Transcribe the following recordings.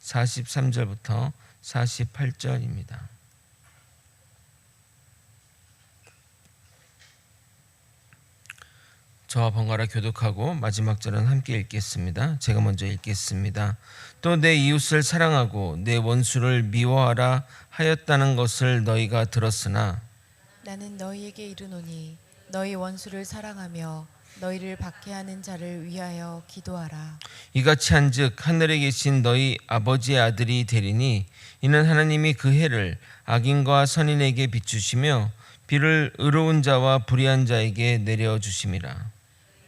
43절부터 48절입니다. 저와 번갈아 교독하고 마지막 절은 함께 읽겠습니다. 제가 먼저 읽겠습니다. 또 내 이웃을 사랑하고 내 원수를 미워하라 하였다는 것을 너희가 들었으나 나는 너희에게 이르노니 너희 원수를 사랑하며 너희를 박해하는 자를 위하여 기도하라. 이같이 한즉 하늘에 계신 너희 아버지의 아들이 되리니 이는 하나님이 그 해를 악인과 선인에게 비추시며 비를 의로운 자와 불의한 자에게 내려 주심이라.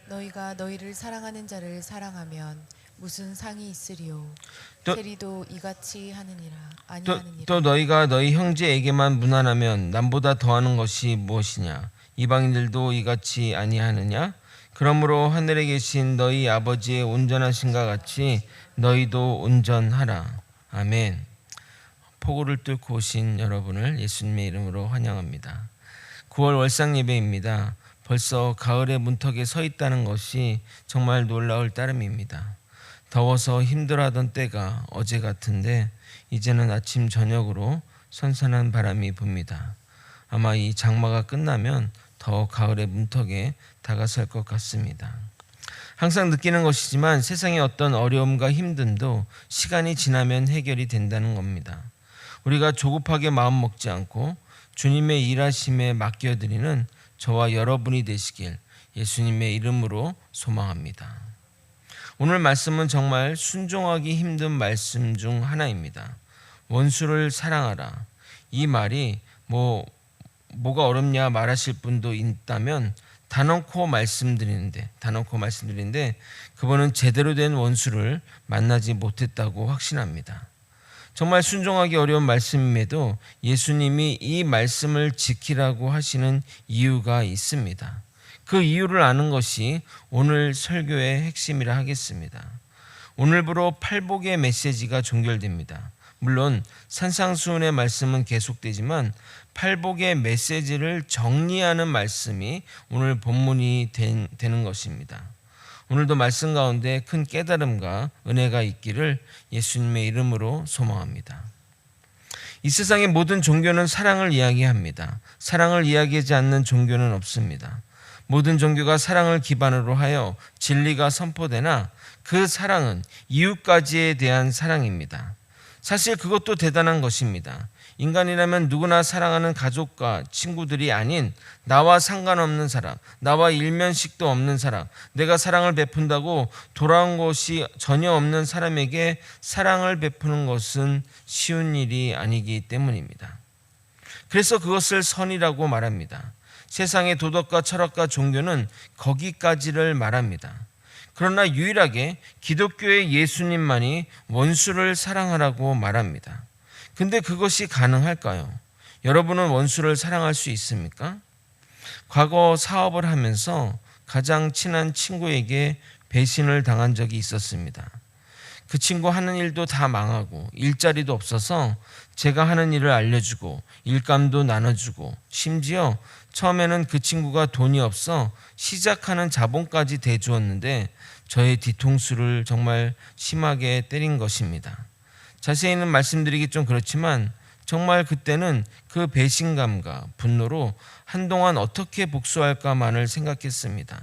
너희가 너희를 사랑하는 자를 사랑하면 무슨 상이 있으리요? 또- 세리도 이같이 하느니라 아니하느니라. 또 너희가 너희 형제에게만 무난하면 남보다 더하는 것이 무엇이냐? 이방인들도 이같이 아니하느냐? 그러므로 하늘에 계신 너희 아버지의 온전하신가 같이 너희도 온전하라. 아멘. 폭우를 뚫고 오신 여러분을 예수님의 이름으로 환영합니다. 9월 월상 예배입니다. 벌써 가을의 문턱에 서 있다는 것이 정말 놀라울 따름입니다. 더워서 힘들어하던 때가 어제 같은데 이제는 아침 저녁으로 선선한 바람이 붑니다. 아마 이 장마가 끝나면 더 가을의 문턱에 다가설 것 같습니다. 항상 느끼는 것이지만 세상의 어떤 어려움과 힘듦도 시간이 지나면 해결이 된다는 겁니다. 우리가 조급하게 마음 먹지 않고 주님의 일하심에 맡겨드리는 저와 여러분이 되시길 예수님의 이름으로 소망합니다. 오늘 말씀은 정말 순종하기 힘든 말씀 중 하나입니다. 원수를 사랑하라. 이 말이 뭐가 어렵냐 말하실 분도 있다면 단언코 말씀드리는데 그분은 제대로 된 원수를 만나지 못했다고 확신합니다. 정말 순종하기 어려운 말씀임에도 예수님이 이 말씀을 지키라고 하시는 이유가 있습니다. 그 이유를 아는 것이 오늘 설교의 핵심이라 하겠습니다. 오늘부로 팔복의 메시지가 종결됩니다. 물론 산상수훈의 말씀은 계속되지만 팔복의 메시지를 정리하는 말씀이 오늘 본문이 되는 것입니다. 오늘도 말씀 가운데 큰 깨달음과 은혜가 있기를 예수님의 이름으로 소망합니다. 이 세상의 모든 종교는 사랑을 이야기합니다. 사랑을 이야기하지 않는 종교는 없습니다. 모든 종교가 사랑을 기반으로 하여 진리가 선포되나 그 사랑은 이웃까지에 대한 사랑입니다. 사실 그것도 대단한 것입니다. 인간이라면 누구나 사랑하는 가족과 친구들이 아닌 나와 상관없는 사람, 나와 일면식도 없는 사람, 내가 사랑을 베푼다고 돌아온 것이 전혀 없는 사람에게 사랑을 베푸는 것은 쉬운 일이 아니기 때문입니다. 그래서 그것을 선이라고 말합니다. 세상의 도덕과 철학과 종교는 거기까지를 말합니다. 그러나 유일하게 기독교의 예수님만이 원수를 사랑하라고 말합니다. 근데 그것이 가능할까요? 여러분은 원수를 사랑할 수 있습니까? 과거 사업을 하면서 가장 친한 친구에게 배신을 당한 적이 있었습니다. 그 친구 하는 일도 다 망하고 일자리도 없어서 제가 하는 일을 알려주고 일감도 나눠주고 심지어 처음에는 그 친구가 돈이 없어 시작하는 자본까지 대주었는데 저의 뒤통수를 정말 심하게 때린 것입니다. 자세히는 말씀드리기 좀 그렇지만 정말 그때는 그 배신감과 분노로 한동안 어떻게 복수할까만을 생각했습니다.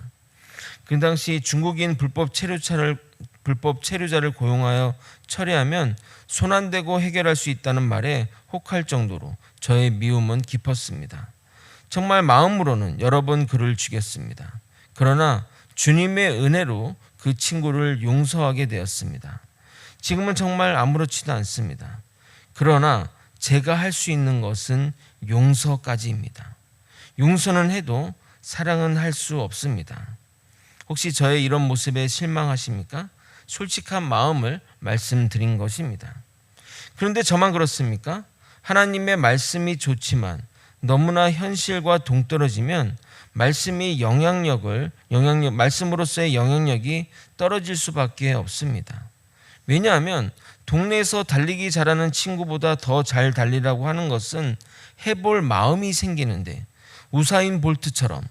그 당시 중국인 불법 체류자를 고용하여 처리하면 손 안 대고 해결할 수 있다는 말에 혹할 정도로 저의 미움은 깊었습니다. 정말 마음으로는 여러 번 그를 죽였습니다. 그러나 주님의 은혜로 그 친구를 용서하게 되었습니다. 지금은 정말 아무렇지도 않습니다. 그러나 제가 할 수 있는 것은 용서까지입니다. 용서는 해도 사랑은 할 수 없습니다. 혹시 저의 이런 모습에 실망하십니까? 솔직한 마음을 말씀드린 것입니다. 그런데 저만 그렇습니까? 하나님의 말씀이 좋지만 너무나 현실과 동떨어지면 말씀으로서의 영향력이 떨어질 수밖에 없습니다. 왜냐하면 동네에서 달리기 잘하는 친구보다 더 잘 달리라고 하는 것은 해볼 마음이 생기는데 우사인 볼트처럼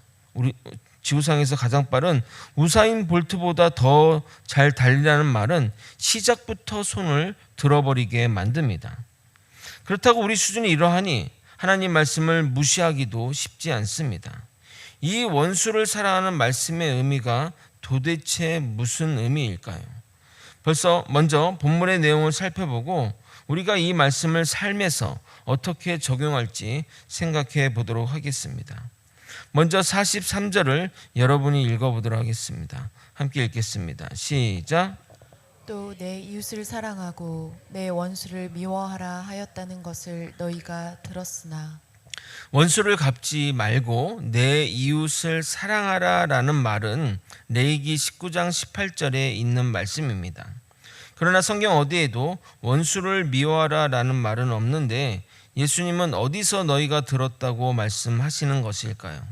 지구상에서 가장 빠른 우사인 볼트보다 더 잘 달리라는 말은 시작부터 손을 들어버리게 만듭니다. 그렇다고 우리 수준이 이러하니 하나님 말씀을 무시하기도 쉽지 않습니다. 이 원수를 사랑하는 말씀의 의미가 도대체 무슨 의미일까요? 먼저 본문의 내용을 살펴보고 우리가 이 말씀을 삶에서 어떻게 적용할지 생각해 보도록 하겠습니다. 먼저 43절을 여러분이 읽어보도록 하겠습니다. 함께 읽겠습니다. 시작. 또 내 이웃을 사랑하고 내 원수를 미워하라 하였다는 것을 너희가 들었으나 원수를 갚지 말고 내 이웃을 사랑하라 라는 말은 레위기 19장 18절에 있는 말씀입니다. 그러나 성경 어디에도 원수를 미워하라 라는 말은 없는데 예수님은 어디서 너희가 들었다고 말씀하시는 것일까요?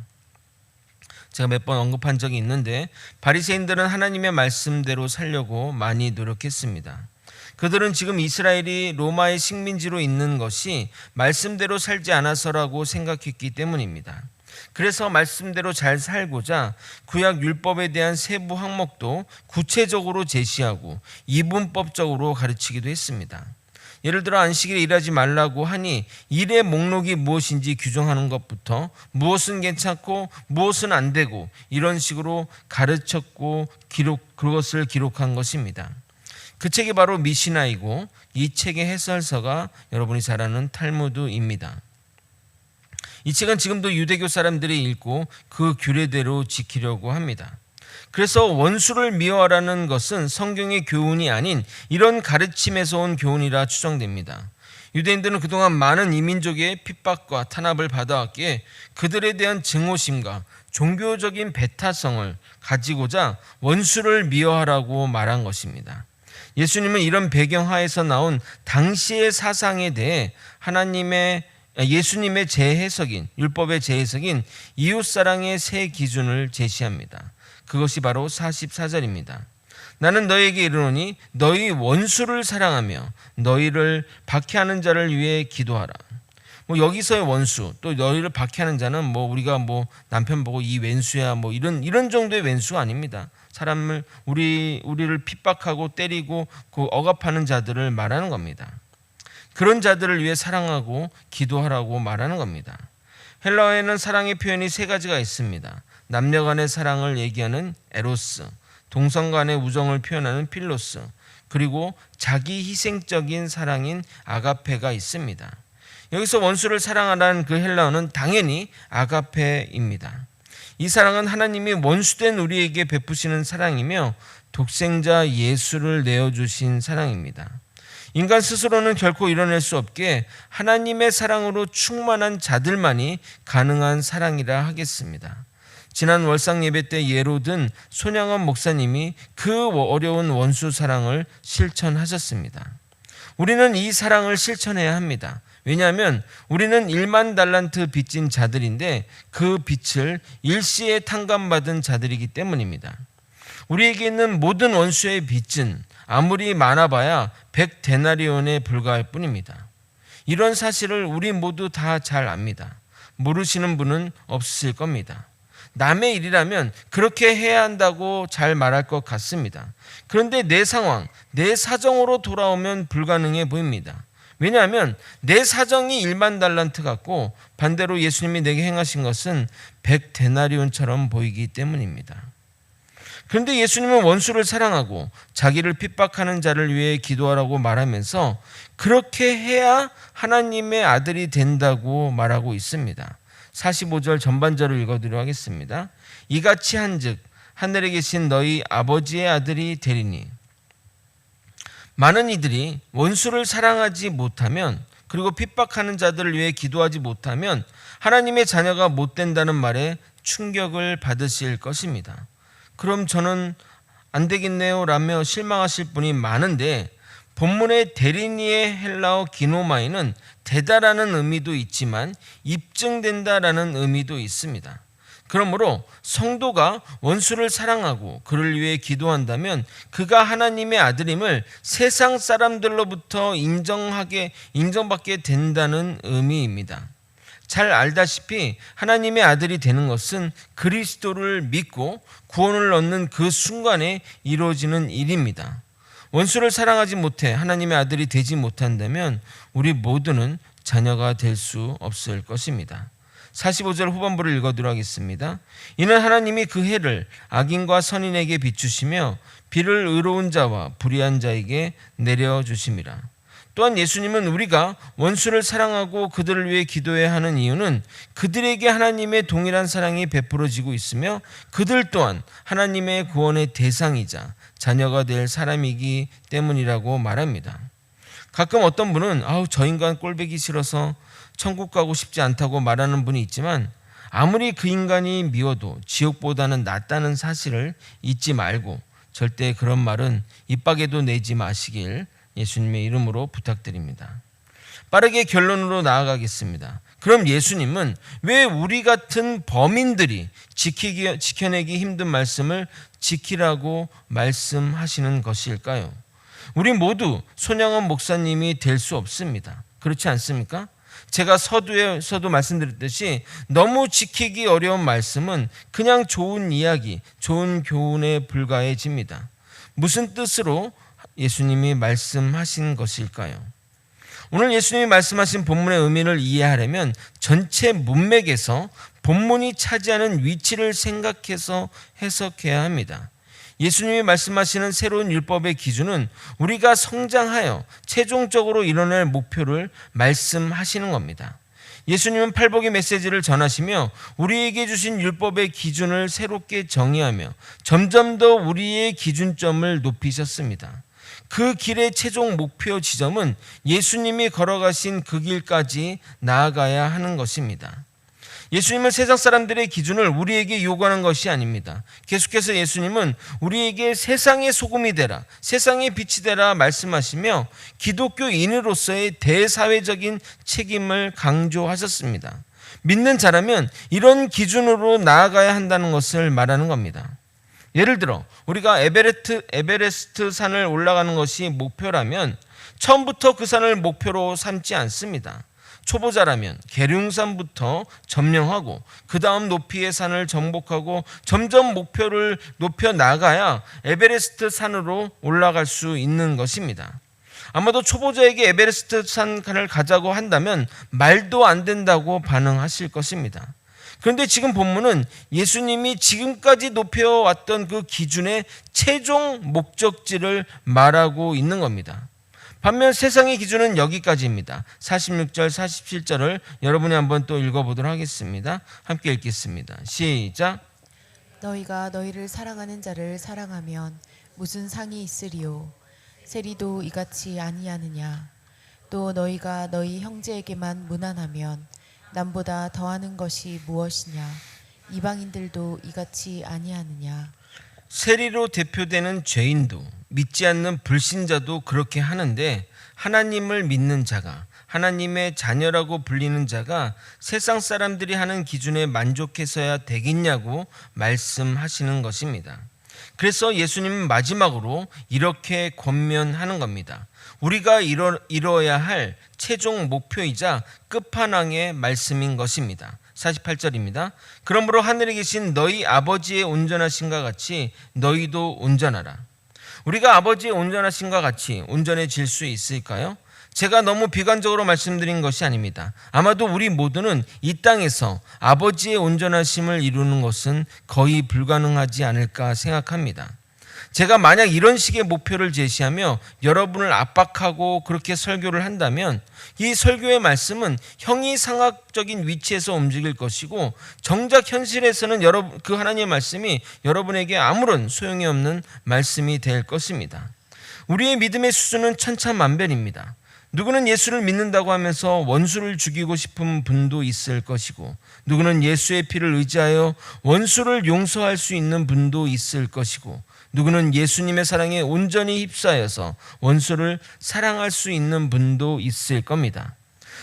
제가 몇 번 언급한 적이 있는데 바리새인들은 하나님의 말씀대로 살려고 많이 노력했습니다. 그들은 지금 이스라엘이 로마의 식민지로 있는 것이 말씀대로 살지 않아서라고 생각했기 때문입니다. 그래서 말씀대로 잘 살고자 구약 율법에 대한 세부 항목도 구체적으로 제시하고 이분법적으로 가르치기도 했습니다. 예를 들어 안식일에 일하지 말라고 하니 일의 목록이 무엇인지 규정하는 것부터 무엇은 괜찮고 무엇은 안 되고 이런 식으로 가르쳤고 그것을 기록한 것입니다. 그 책이 바로 미시나이고 이 책의 해설서가 여러분이 잘 아는 탈무드입니다. 이 책은 지금도 유대교 사람들이 읽고 그 규례대로 지키려고 합니다. 그래서 원수를 미워하라는 것은 성경의 교훈이 아닌 이런 가르침에서 온 교훈이라 추정됩니다. 유대인들은 그동안 많은 이민족의 핍박과 탄압을 받아왔기에 그들에 대한 증오심과 종교적인 배타성을 가지고자 원수를 미워하라고 말한 것입니다. 예수님은 이런 배경 하에서 나온 당시의 사상에 대해 예수님의 재해석인 율법의 재해석인 이웃사랑의 새 기준을 제시합니다. 그것이 바로 44절입니다. 나는 너희에게 이르노니 너희 원수를 사랑하며 너희를 박해하는 자를 위해 기도하라. 여기서의 원수, 또 너희를 박해하는 자는 우리가 남편 보고 이 왼수야 이런 정도의 왼수가 아닙니다. 사람을 우리를 핍박하고 때리고 그 억압하는 자들을 말하는 겁니다. 그런 자들을 위해 사랑하고 기도하라고 말하는 겁니다. 헬라어에는 사랑의 표현이 세 가지가 있습니다. 남녀 간의 사랑을 얘기하는 에로스, 동성 간의 우정을 표현하는 필로스, 그리고 자기 희생적인 사랑인 아가페가 있습니다. 여기서 원수를 사랑하라는 그 헬라어는 당연히 아가페입니다. 이 사랑은 하나님이 원수된 우리에게 베푸시는 사랑이며 독생자 예수를 내어주신 사랑입니다. 인간 스스로는 결코 이뤄낼 수 없게 하나님의 사랑으로 충만한 자들만이 가능한 사랑이라 하겠습니다. 지난 월상 예배 때 예로 든 손양원 목사님이 그 어려운 원수 사랑을 실천하셨습니다. 우리는 이 사랑을 실천해야 합니다. 왜냐하면 우리는 1만 달란트 빚진 자들인데 그 빚을 일시에 탕감받은 자들이기 때문입니다. 우리에게 있는 모든 원수의 빚은 아무리 많아봐야 100데나리온에 불과할 뿐입니다. 이런 사실을 우리 모두 다 잘 압니다. 모르시는 분은 없으실 겁니다. 남의 일이라면 그렇게 해야 한다고 잘 말할 것 같습니다. 그런데 내 상황, 내 사정으로 돌아오면 불가능해 보입니다. 왜냐하면 내 사정이 1만 달란트 같고 반대로 예수님이 내게 행하신 것은 100데나리온처럼 보이기 때문입니다. 그런데 예수님은 원수를 사랑하고 자기를 핍박하는 자를 위해 기도하라고 말하면서 그렇게 해야 하나님의 아들이 된다고 말하고 있습니다. 45절 전반절을 읽어드리도록 하겠습니다. 이같이 한즉 하늘에 계신 너희 아버지의 아들이 되리니 많은 이들이 원수를 사랑하지 못하면 그리고 핍박하는 자들을 위해 기도하지 못하면 하나님의 자녀가 못 된다는 말에 충격을 받으실 것입니다. 그럼 저는 안 되겠네요 라며 실망하실 분이 많은데 본문의 데리니의 헬라어 기노마이는 되다라는 의미도 있지만 입증된다라는 의미도 있습니다. 그러므로 성도가 원수를 사랑하고 그를 위해 기도한다면 그가 하나님의 아들임을 세상 사람들로부터 인정받게 된다는 의미입니다. 잘 알다시피 하나님의 아들이 되는 것은 그리스도를 믿고 구원을 얻는 그 순간에 이루어지는 일입니다. 원수를 사랑하지 못해 하나님의 아들이 되지 못한다면 우리 모두는 자녀가 될 수 없을 것입니다. 45절 후반부를 읽어드리도록 하겠습니다. 이는 하나님이 그 해를 악인과 선인에게 비추시며 비를 의로운 자와 불의한 자에게 내려주심이라. 또한 예수님은 우리가 원수를 사랑하고 그들을 위해 기도해야 하는 이유는 그들에게 하나님의 동일한 사랑이 베풀어지고 있으며 그들 또한 하나님의 구원의 대상이자 자녀가 될 사람이기 때문이라고 말합니다. 가끔 어떤 분은 저 인간 꼴보기 싫어서 천국 가고 싶지 않다고 말하는 분이 있지만 아무리 그 인간이 미워도 지옥보다는 낫다는 사실을 잊지 말고 절대 그런 말은 입 밖에도 내지 마시길 예수님의 이름으로 부탁드립니다. 빠르게 결론으로 나아가겠습니다. 그럼 예수님은 왜 우리 같은 범인들이 지켜내기 힘든 말씀을 지키라고 말씀하시는 것일까요? 우리 모두 손양원 목사님이 될 수 없습니다. 그렇지 않습니까? 제가 서두에서도 말씀드렸듯이 너무 지키기 어려운 말씀은 그냥 좋은 이야기, 좋은 교훈에 불과해집니다. 무슨 뜻으로 예수님이 말씀하신 것일까요? 오늘 예수님이 말씀하신 본문의 의미를 이해하려면 전체 문맥에서 본문이 차지하는 위치를 생각해서 해석해야 합니다. 예수님이 말씀하시는 새로운 율법의 기준은 우리가 성장하여 최종적으로 이뤄낼 목표를 말씀하시는 겁니다. 예수님은 팔복의 메시지를 전하시며 우리에게 주신 율법의 기준을 새롭게 정의하며 점점 더 우리의 기준점을 높이셨습니다. 그 길의 최종 목표 지점은 예수님이 걸어가신 그 길까지 나아가야 하는 것입니다. 예수님은 세상 사람들의 기준을 우리에게 요구하는 것이 아닙니다. 계속해서 예수님은 우리에게 세상의 소금이 되라, 세상의 빛이 되라 말씀하시며 기독교인으로서의 대사회적인 책임을 강조하셨습니다. 믿는 자라면 이런 기준으로 나아가야 한다는 것을 말하는 겁니다. 예를 들어 우리가 에베레스트 산을 올라가는 것이 목표라면 처음부터 그 산을 목표로 삼지 않습니다. 초보자라면 계룡산부터 점령하고 그 다음 높이의 산을 정복하고 점점 목표를 높여 나가야 에베레스트 산으로 올라갈 수 있는 것입니다. 아마도 초보자에게 에베레스트 산을 가자고 한다면 말도 안 된다고 반응하실 것입니다. 그런데 지금 본문은 예수님이 지금까지 높여왔던 그 기준의 최종 목적지를 말하고 있는 겁니다. 반면 세상의 기준은 여기까지입니다. 46절, 47절을 여러분이 한번 또 읽어보도록 하겠습니다. 함께 읽겠습니다. 시작. 너희가 너희를 사랑하는 자를 사랑하면 무슨 상이 있으리요? 세리도 이같이 아니하느냐? 또 너희가 너희 형제에게만 무난하면 남보다 더하는 것이 무엇이냐? 이방인들도 이같이 아니하느냐? 세리로 대표되는 죄인도 믿지 않는 불신자도 그렇게 하는데 하나님을 믿는 자가, 하나님의 자녀라고 불리는 자가 세상 사람들이 하는 기준에 만족해서야 되겠냐고 말씀하시는 것입니다. 그래서 예수님은 마지막으로 이렇게 권면하는 겁니다. 우리가 이뤄야 할 최종 목표이자 끝판왕의 말씀인 것입니다. 48절입니다. 그러므로 하늘에 계신 너희 아버지의 온전하심과 같이 너희도 온전하라. 우리가 아버지의 온전하심과 같이 온전해질 수 있을까요? 제가 너무 비관적으로 말씀드린 것이 아닙니다. 아마도 우리 모두는 이 땅에서 아버지의 온전하심을 이루는 것은 거의 불가능하지 않을까 생각합니다. 제가 만약 이런 식의 목표를 제시하며 여러분을 압박하고 그렇게 설교를 한다면 이 설교의 말씀은 형이상학적인 위치에서 움직일 것이고 정작 현실에서는 그 하나님의 말씀이 여러분에게 아무런 소용이 없는 말씀이 될 것입니다. 우리의 믿음의 수준은 천차만별입니다. 누구는 예수를 믿는다고 하면서 원수를 죽이고 싶은 분도 있을 것이고 누구는 예수의 피를 의지하여 원수를 용서할 수 있는 분도 있을 것이고 누구는 예수님의 사랑에 온전히 휩싸여서 원수를 사랑할 수 있는 분도 있을 겁니다.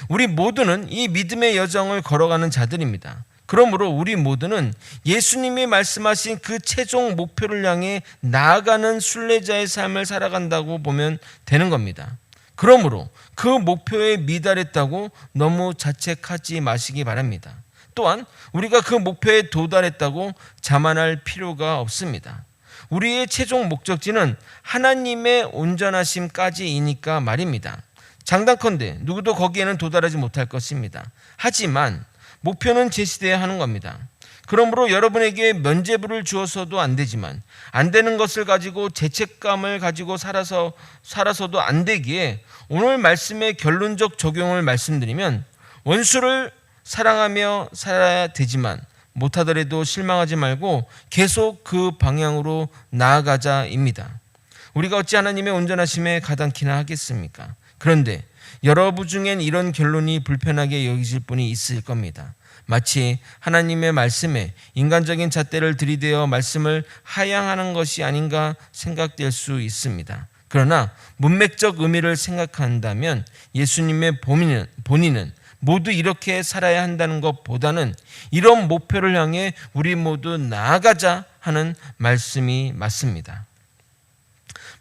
우리 모두는 이 믿음의 여정을 걸어가는 자들입니다. 그러므로 우리 모두는 예수님이 말씀하신 그 최종 목표를 향해 나아가는 순례자의 삶을 살아간다고 보면 되는 겁니다. 그러므로 그 목표에 미달했다고 너무 자책하지 마시기 바랍니다. 또한 우리가 그 목표에 도달했다고 자만할 필요가 없습니다. 우리의 최종 목적지는 하나님의 온전하심까지이니까 말입니다. 장단컨대 누구도 거기에는 도달하지 못할 것입니다. 하지만 목표는 제시되어야 하는 겁니다. 그러므로 여러분에게 면죄부를 주어서도 안 되지만 안 되는 것을 가지고 죄책감을 가지고 살아서도 안 되기에 오늘 말씀의 결론적 적용을 말씀드리면 원수를 사랑하며 살아야 되지만 못하더라도 실망하지 말고 계속 그 방향으로 나아가자입니다. 우리가 어찌 하나님의 온전하심에 가당키나 하겠습니까? 그런데 여러분 중엔 이런 결론이 불편하게 여기실 분이 있을 겁니다. 마치 하나님의 말씀에 인간적인 잣대를 들이대어 말씀을 하향하는 것이 아닌가 생각될 수 있습니다. 그러나 문맥적 의미를 생각한다면 예수님의 본인은 모두 이렇게 살아야 한다는 것보다는 이런 목표를 향해 우리 모두 나아가자 하는 말씀이 맞습니다.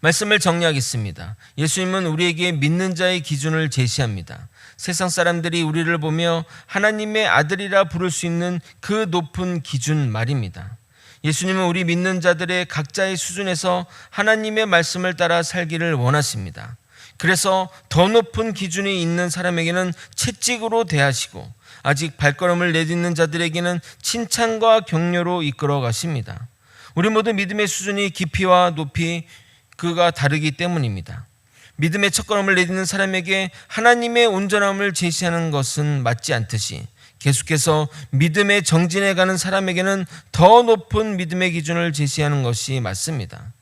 말씀을 정리하겠습니다. 예수님은 우리에게 믿는 자의 기준을 제시합니다. 세상 사람들이 우리를 보며 하나님의 아들이라 부를 수 있는 그 높은 기준 말입니다. 예수님은 우리 믿는 자들의 각자의 수준에서 하나님의 말씀을 따라 살기를 원하십니다. 그래서 더 높은 기준이 있는 사람에게는 채찍으로 대하시고 아직 발걸음을 내딛는 자들에게는 칭찬과 격려로 이끌어 가십니다. 우리 모두 믿음의 수준이 깊이와 높이 그가 다르기 때문입니다. 믿음의 첫걸음을 내딛는 사람에게 하나님의 온전함을 제시하는 것은 맞지 않듯이 계속해서 믿음의 정진해 가는 사람에게는 더 높은 믿음의 기준을 제시하는 것이 맞습니다.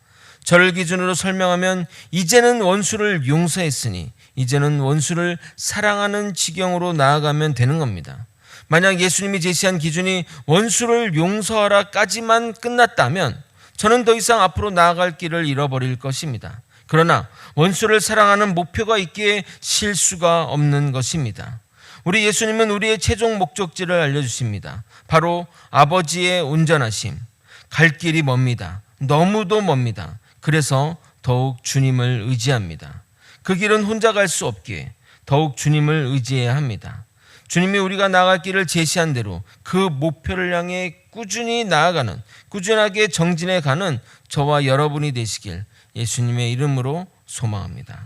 저를 기준으로 설명하면 이제는 원수를 용서했으니 이제는 원수를 사랑하는 지경으로 나아가면 되는 겁니다. 만약 예수님이 제시한 기준이 원수를 용서하라까지만 끝났다면 저는 더 이상 앞으로 나아갈 길을 잃어버릴 것입니다. 그러나 원수를 사랑하는 목표가 있기에 실수가 없는 것입니다. 우리 예수님은 우리의 최종 목적지를 알려주십니다. 바로 아버지의 온전하심. 갈 길이 멉니다. 너무도 멉니다. 그래서 더욱 주님을 의지합니다. 그 길은 혼자 갈 수 없기에 더욱 주님을 의지해야 합니다. 주님이 우리가 나아갈 길을 제시한 대로 그 목표를 향해 꾸준하게 정진해 가는 저와 여러분이 되시길 예수님의 이름으로 소망합니다.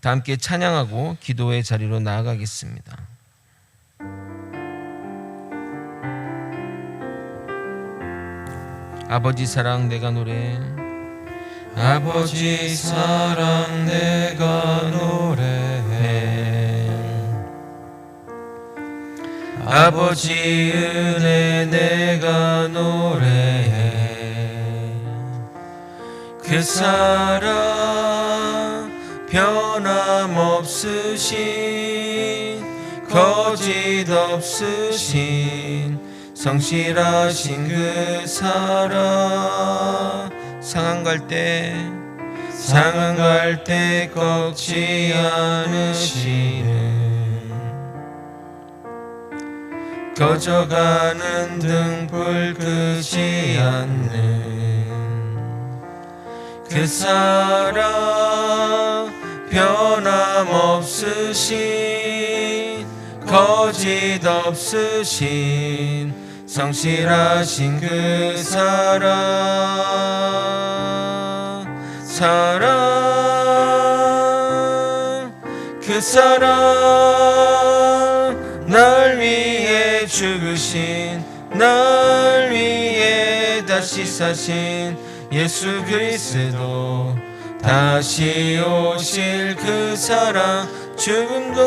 다 함께 찬양하고 기도의 자리로 나아가겠습니다. 아버지 사랑 내가 노래 아버지 사랑 내가 노래해 아버지 은혜 내가 노래해 그 사랑 변함없으신 거짓 없으신 성실하신 그 사랑 상한 갈 때 꺾지 않으시는 꺼져가는 등불 끄지 않는 그 사랑 변함없으신 거짓 없으신 성실하신 그 그 사랑 날 위해 죽으신 날 위해 다시 사신 예수 그리스도 다시 오실 그 사랑 죽음도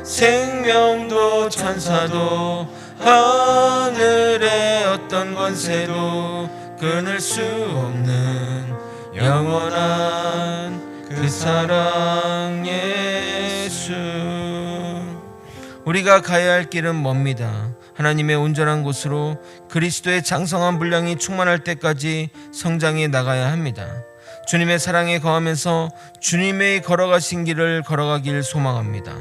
생명도 천사도 하늘의 어떤 권세도 끊을 수 없는 영원한 그 사랑 예수. 우리가 가야 할 길은 멉니다. 하나님의 온전한 곳으로 그리스도의 장성한 분량이 충만할 때까지 성장해 나가야 합니다. 주님의 사랑에 거하면서 주님의 걸어가신 길을 걸어가길 소망합니다.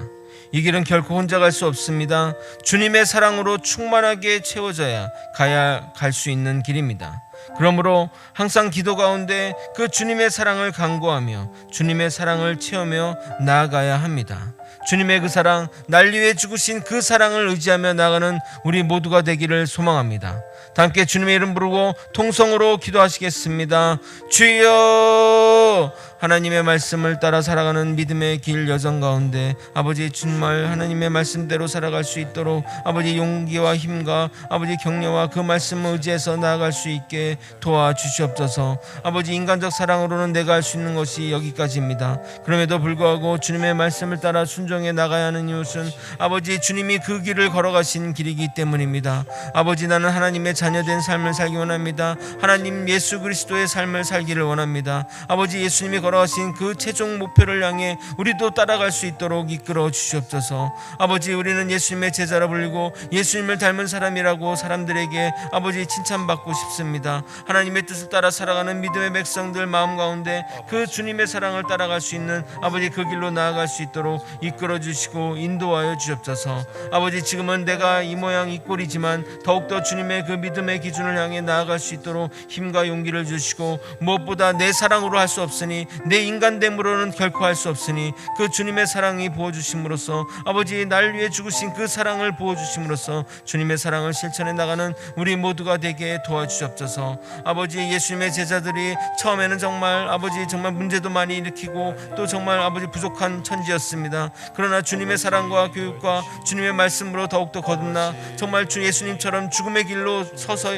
이 길은 결코 혼자 갈 수 없습니다. 주님의 사랑으로 충만하게 채워져야 갈 수 있는 길입니다. 그러므로 항상 기도 가운데 그 주님의 사랑을 간구하며 주님의 사랑을 체험하며 나아가야 합니다. 주님의 그 사랑, 날 위해 죽으신 그 사랑을 의지하며 나아가는 우리 모두가 되기를 소망합니다. 다 함께 주님의 이름 부르고 통성으로 기도하시겠습니다. 주여! 하나님의 말씀을 따라 살아가는 믿음의 길 여정 가운데 아버지 정말 하나님의 말씀대로 살아갈 수 있도록 아버지 용기와 힘과 아버지 격려와 그 말씀을 의지해서 나아갈 수 있게 도와주시옵소서. 아버지 인간적 사랑으로는 내가 할 수 있는 것이 여기까지입니다. 그럼에도 불구하고 주님의 말씀을 따라 순종해 나가야 하는 이유는 아버지 주님이 그 길을 걸어가신 길이기 때문입니다. 아버지 나는 하나님의 자녀된 삶을 살기 원합니다. 하나님 예수 그리스도의 삶을 살기를 원합니다. 아버지 예수님이 걸어가신 그 최종 목표를 향해 우리도 따라갈 수 있도록 이끌어 주시옵소서. 아버지 우리는 예수님의 제자라 불리고 예수님을 닮은 사람이라고 사람들에게 아버지 칭찬받고 싶습니다. 하나님의 뜻을 따라 살아가는 믿음의 백성들 마음 가운데 그 주님의 사랑을 따라갈 수 있는 아버지 그 길로 나아갈 수 있도록 이끌어 주시고 인도하여 주옵소서. 아버지 지금은 내가 이 모양 이 꼴이지만 더욱더 주님의 그 믿음의 기준을 향해 나아갈 수 있도록 힘과 용기를 주시고 무엇보다 내 사랑으로 할 수 없으니 내 인간됨으로는 결코 할 수 없으니 그 주님의 사랑이 부어주심으로써 아버지 날 위해 죽으신 그 사랑을 부어주심으로써 주님의 사랑을 실천해 나가는 우리 모두가 되게 도와주시옵소서. 아버지 예수님의 제자들이 처음에는 정말 아버지 정말 문제도 많이 일으키고 또 정말 아버지 부족한 천지였습니다. 그러나 주님의 사랑과 교육과 주님의 말씀으로 더욱더 거듭나 정말 주 예수님처럼 죽음의 길로 서서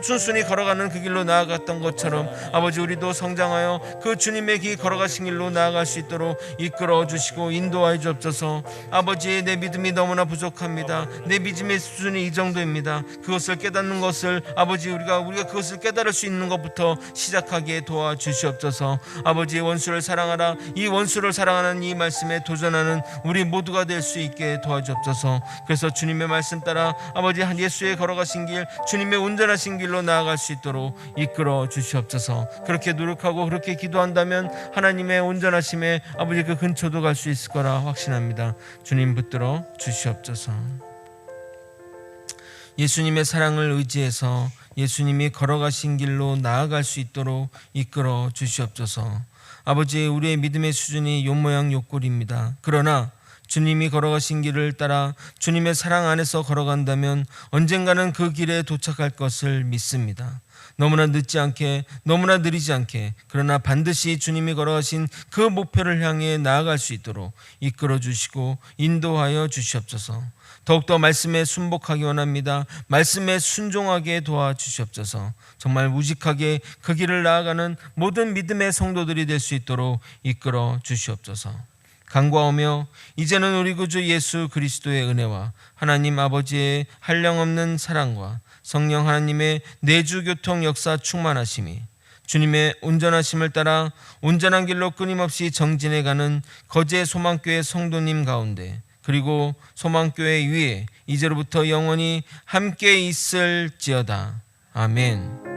순순히 걸어가는 그 길로 나아갔던 것처럼 아버지 우리도 성장하여 그 주님의 길 걸어가신 길로 나아갈 수 있도록 이끌어 주시고 인도하여 주옵소서. 아버지 내 믿음이 너무나 부족합니다. 내 믿음의 수준이 이 정도입니다. 그것을 깨닫는 것을 아버지 우리가 그것을 깨달을 수 있는 것부터 시작하게 도와주시옵소서. 아버지 원수를 사랑하라. 이 원수를 사랑하는 이 말씀에 도전하는 우리 모두가 될 수 있게 도와주옵소서. 그래서 주님의 말씀 따라 아버지 한 예수의 걸어가신 길 주님의 온전하신 길로 나아갈 수 있도록 이끌어 주시옵소서. 그렇게 노력하고 그렇게 기도한다면 하나님의 온전하심에 아버지 그 근처도 갈 수 있을 거라 확신합니다. 주님 붙들어 주시옵소서. 예수님의 사랑을 의지해서 예수님이 걸어가신 길로 나아갈 수 있도록 이끌어 주시옵소서. 아버지 우리의 믿음의 수준이 요모양 요꼴입니다. 그러나 주님이 걸어가신 길을 따라 주님의 사랑 안에서 걸어간다면 언젠가는 그 길에 도착할 것을 믿습니다. 너무나 늦지 않게 너무나 느리지 않게 그러나 반드시 주님이 걸어가신 그 목표를 향해 나아갈 수 있도록 이끌어 주시고 인도하여 주시옵소서. 더욱더 말씀에 순복하기 원합니다. 말씀에 순종하게 도와주시옵소서. 정말 무직하게 그 길을 나아가는 모든 믿음의 성도들이 될 수 있도록 이끌어 주시옵소서. 간구하오며 이제는 우리 구주 예수 그리스도의 은혜와 하나님 아버지의 한량없는 사랑과 성령 하나님의 내주교통 역사 충만하심이 주님의 온전하심을 따라 온전한 길로 끊임없이 정진해가는 거제 소망교회 성도님 가운데 그리고 소망교회 위에 이제로부터 영원히 함께 있을지어다. 아멘.